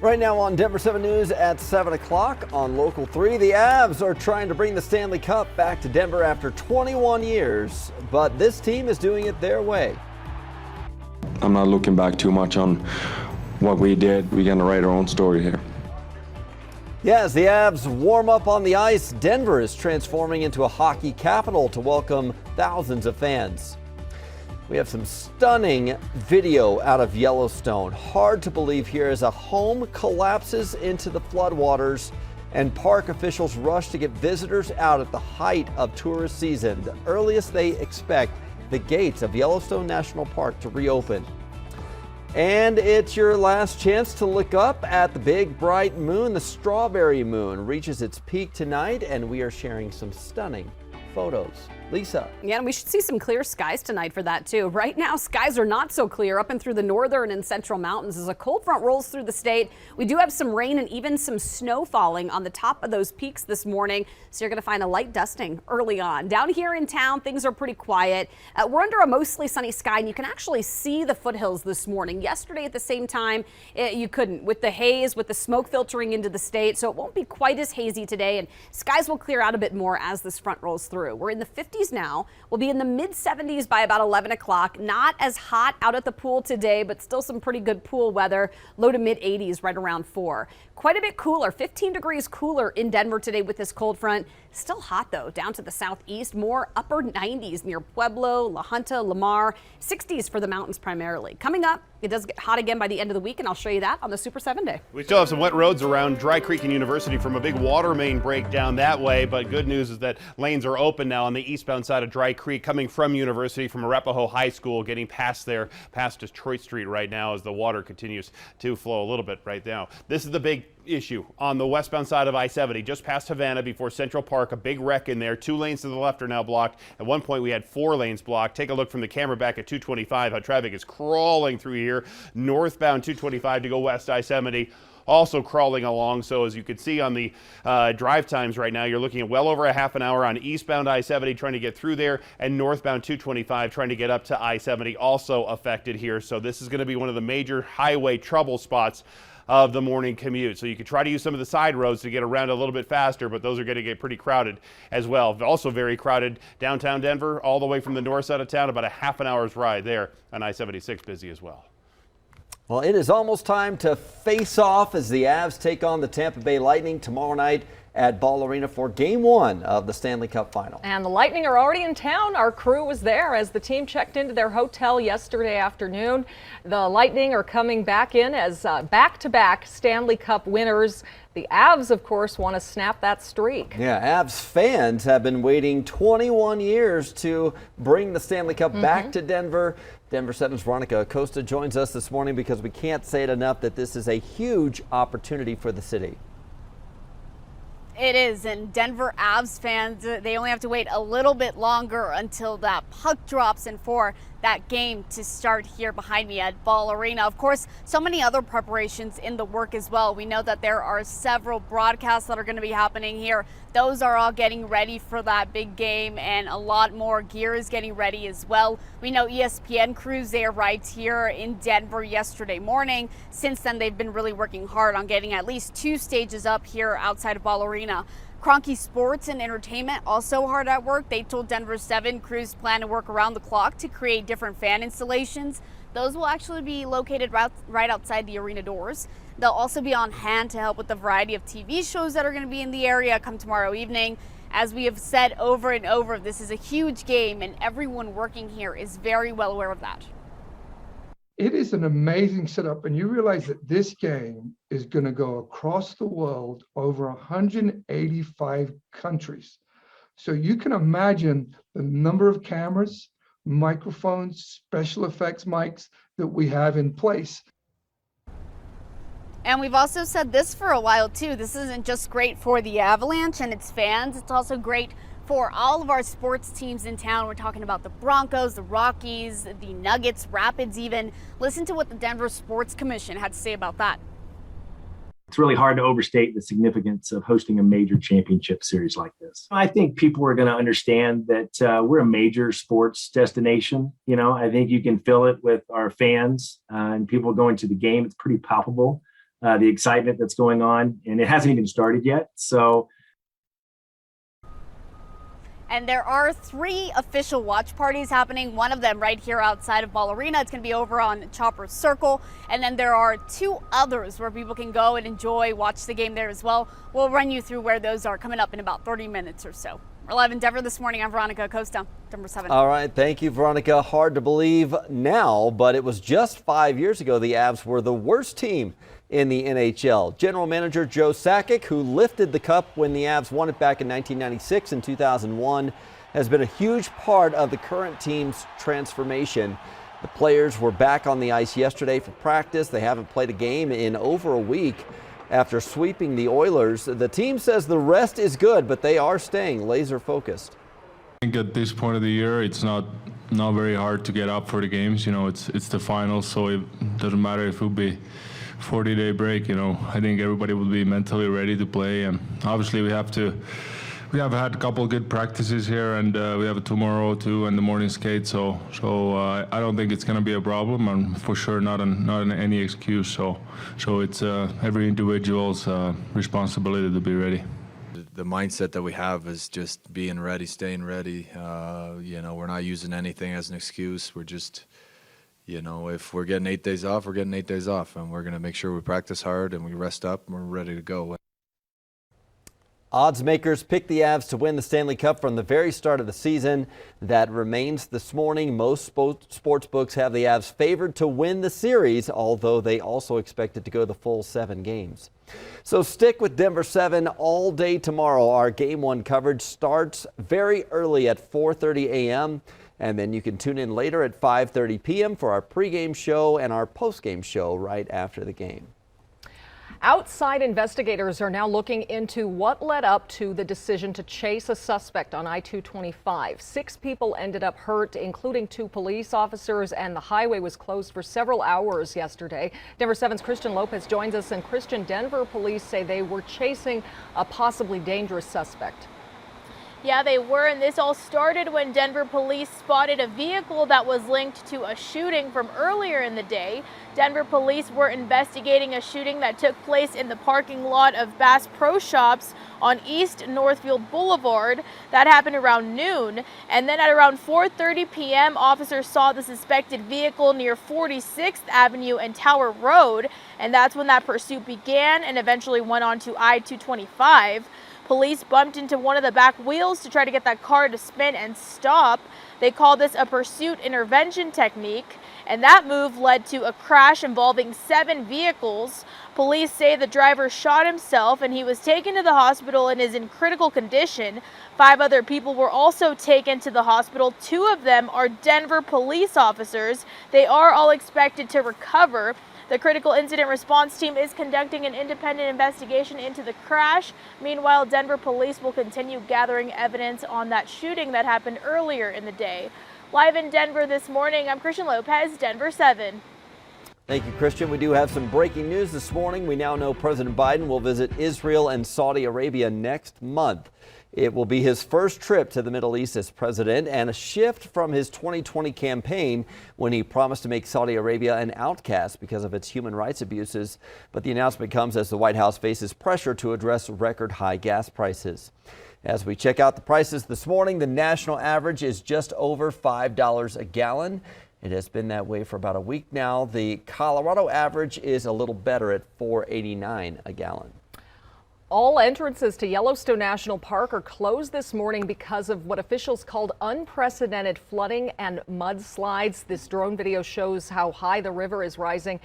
Right now on Denver 7 News at 7 o'clock on Local 3, the Avs are trying to bring the Stanley Cup back to Denver after 21 years, but this team is doing it their way. I'm not looking back too much on what we did. We're going to write our own story here. Yes, the Avs warm up on the ice. Denver is transforming into a hockey capital to welcome thousands of fans. We have some stunning video out of Yellowstone. Hard to believe here as a home collapses into the floodwaters and park officials rush to get visitors out at the height of tourist season, the earliest they expect the gates of Yellowstone National Park to reopen. And it's your last chance to look up at the big bright moon. The strawberry moon reaches its peak tonight, and we are sharing some stunning photos. Lisa. Yeah, and we should see some clear skies tonight for that too. Right now, skies are not so clear up and through the northern and central mountains as a cold front rolls through the state. We do have some rain and even some snow falling on the top of those peaks this morning. So you're going to find a light dusting early on. Down here in town, things are pretty quiet. We're under a mostly sunny sky, and you can actually see the foothills this morning. Yesterday at the same time, you couldn't with the haze, with the smoke filtering into the state. So it won't be quite as hazy today, and skies will clear out a bit more as this front rolls through. We're in the 50s now. We'll be in the mid 70s by about 11 o'clock. Not as hot out at the pool today, but still some pretty good pool weather. Low to mid 80s right around 4. Quite a bit cooler, 15 degrees cooler in Denver today with this cold front. Still hot though, down to the southeast, more upper 90s near Pueblo, La Junta, Lamar, 60s for the mountains primarily. Coming up, it does get hot again by the end of the week, and I'll show you that on the Super 7 Day. We still have some wet roads around Dry Creek and University from a big water main break down that way, but good news is that lanes are open now on the eastbound side of Dry Creek coming from University from Arapahoe High School, getting past there, past Detroit Street right now as the water continues to flow a little bit right now. This is the big issue on the westbound side of I-70, just past Havana before Central Park. A big wreck in there. 2 lanes to the left are now blocked. At one point we had 4 lanes blocked. Take a look from the camera back at 225 how traffic is crawling through here. Northbound 225 to go west I-70 also crawling along. So as you can see on the drive times right now, you're looking at well over a half an hour on eastbound I-70 trying to get through there, and northbound 225 trying to get up to I-70 also affected here. So this is going to be one of the major highway trouble spots of the morning commute. So you could try to use some of the side roads to get around a little bit faster, but those are going to get pretty crowded as well. Also very crowded downtown Denver, all the way from the north side of town, about a half an hour's ride there on I-76 busy as well. Well, it is almost time to face off as the Avs take on the Tampa Bay Lightning tomorrow night at Ball Arena for Game 1 of the Stanley Cup Final. And the Lightning are already in town. Our crew was there as the team checked into their hotel yesterday afternoon. The Lightning are coming back in as back-to-back Stanley Cup winners. The Avs, of course, want to snap that streak. Yeah, Avs fans have been waiting 21 years to bring the Stanley Cup back to Denver. Denver 7's Veronica Acosta joins us this morning because we can't say it enough that this is a huge opportunity for the city. It is, and Denver Avs fans, they only have to wait a little bit longer until that puck drops and for that game to start here behind me at Ball Arena. Of course, so many other preparations in the work as well. We know that there are several broadcasts that are going to be happening here. Those are all getting ready for that big game, and a lot more gear is getting ready as well. We know ESPN crews, they arrived here in Denver yesterday morning. Since then, they've been really working hard on getting at least 2 stages up here outside of Ball Arena. Cronky Sports and Entertainment also hard at work. They told Denver 7 crews plan to work around the clock to create different fan installations. Those will actually be located right outside the arena doors. They'll also be on hand to help with the variety of TV shows that are going to be in the area come tomorrow evening. As we have said over and over, this is a huge game, and everyone working here is very well aware of that. It is an amazing setup, and you realize that this game is going to go across the world over 185 countries. So you can imagine the number of cameras, microphones, special effects mics that we have in place. And we've also said this for a while too. This isn't just great for the Avalanche and its fans. It's also great for all of our sports teams in town. We're talking about the Broncos, the Rockies, the Nuggets, Rapids even. Listen to what the Denver Sports Commission had to say about that. It's really hard to overstate the significance of hosting a major championship series like this. I think people are going to understand that we're a major sports destination. You know, I think you can feel it with our fans and people going to the game. It's pretty palpable. the excitement that's going on, and it hasn't even started yet. So. And there are 3 official watch parties happening. One of them right here outside of Ball Arena. It's going to be over on Chopper Circle. And then there are 2 others where people can go and enjoy, watch the game there as well. We'll run you through where those are coming up in about 30 minutes or so. We're live in Denver this morning. I'm Veronica Acosta, Denver 7. All right. Thank you, Veronica. Hard to believe now, but it was just 5 years ago the Avs were the worst team in the NHL. General Manager Joe Sakic, who lifted the cup when the Avs won it back in 1996 and 2001, has been a huge part of the current team's transformation. The players were back on the ice yesterday for practice. They haven't played a game in over a week after sweeping the Oilers. The team says the rest is good, but they are staying laser focused. I think at this point of the year, it's not very hard to get up for the games. You know, it's the finals, so it doesn't matter if it will be 40-day break. You know, I think everybody will be mentally ready to play, and obviously we have had a couple of good practices here, and we have a tomorrow too, and the morning skate. So I don't think it's going to be a problem, and for sure not any excuse. So it's every individual's responsibility to be ready. The mindset that we have is just being ready, staying ready. You know, we're not using anything as an excuse. We're just, you know, if we're getting 8 days off, we're getting 8 days off, and we're going to make sure we practice hard and we rest up and we're ready to go. Odds makers picked the Avs to win the Stanley Cup from the very start of the season. That remains this morning. Most sports books have the Avs favored to win the series, although they also expect it to go the full 7 games. So stick with Denver 7 all day tomorrow. Our Game 1 coverage starts very early at 4:30 a.m. and then you can tune in later at 5:30 p.m. for our pregame show and our postgame show right after the game. Outside investigators are now looking into what led up to the decision to chase a suspect on I-225. 6 people ended up hurt, including 2 police officers, and the highway was closed for several hours yesterday. Denver 7's Christian Lopez joins us, and Christian, Denver police say they were chasing a possibly dangerous suspect. Yeah, they were, and this all started when Denver police spotted a vehicle that was linked to a shooting from earlier in the day. Denver police were investigating a shooting that took place in the parking lot of Bass Pro Shops on East Northfield Boulevard. That happened around noon, and then at around 4:30 p.m., officers saw the suspected vehicle near 46th Avenue and Tower Road, and that's when that pursuit began and eventually went on to I-225. Police bumped into one of the back wheels to try to get that car to spin and stop. They call this a pursuit intervention technique, and that move led to a crash involving 7 vehicles. Police say the driver shot himself and he was taken to the hospital and is in critical condition. 5 other people were also taken to the hospital. 2 of them are Denver police officers. They are all expected to recover. The critical incident response team is conducting an independent investigation into the crash. Meanwhile, Denver police will continue gathering evidence on that shooting that happened earlier in the day. Live in Denver this morning, I'm Christian Lopez, Denver 7. Thank you, Christian. We do have some breaking news this morning. We now know President Biden will visit Israel and Saudi Arabia next month. It will be his first trip to the Middle East as president, and a shift from his 2020 campaign when he promised to make Saudi Arabia an outcast because of its human rights abuses. But the announcement comes as the White House faces pressure to address record high gas prices. As we check out the prices this morning, the national average is just over $5 a gallon. It has been that way for about a week now. The Colorado average is a little better at $4.89 a gallon. All entrances to Yellowstone National Park are closed this morning because of what officials called unprecedented flooding and mudslides. This drone video shows how high the river is rising.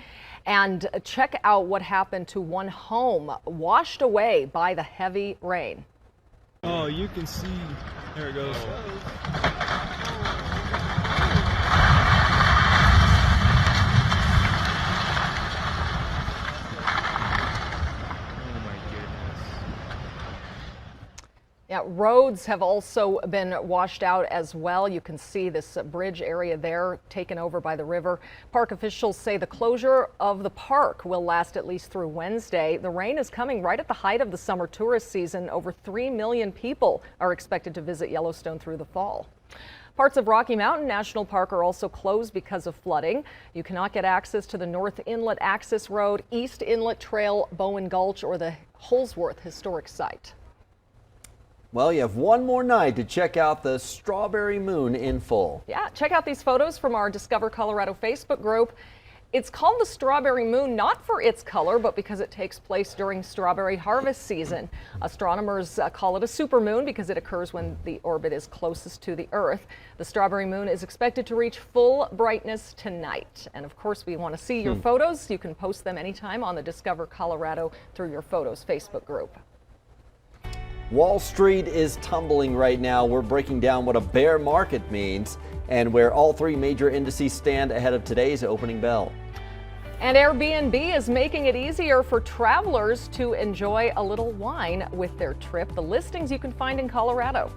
And check out what happened to one home washed away by the heavy rain. Oh, you can see, there it goes. Yeah, roads have also been washed out as well. You can see this bridge area there taken over by the river. Park officials say the closure of the park will last at least through Wednesday. The rain is coming right at the height of the summer tourist season. Over 3 million people are expected to visit Yellowstone through the fall. Parts of Rocky Mountain National Park are also closed because of flooding. You cannot get access to the North Inlet Access Road, East Inlet Trail, Bowen Gulch, or the Holsworth Historic Site. Well, you have one more night to check out the strawberry moon in full. Yeah, check out these photos from our Discover Colorado Facebook group. It's called the strawberry moon not for its color, but because it takes place during strawberry harvest season. Astronomers call it a supermoon because it occurs when the orbit is closest to the Earth. The strawberry moon is expected to reach full brightness tonight. And of course, we want to see your photos. You can post them anytime on the Discover Colorado through your Photos Facebook group. Wall Street is tumbling right now. We're breaking down what a bear market means and where all three major indices stand ahead of today's opening bell. And Airbnb is making it easier for travelers to enjoy a little wine with their trip. The listings you can find in Colorado.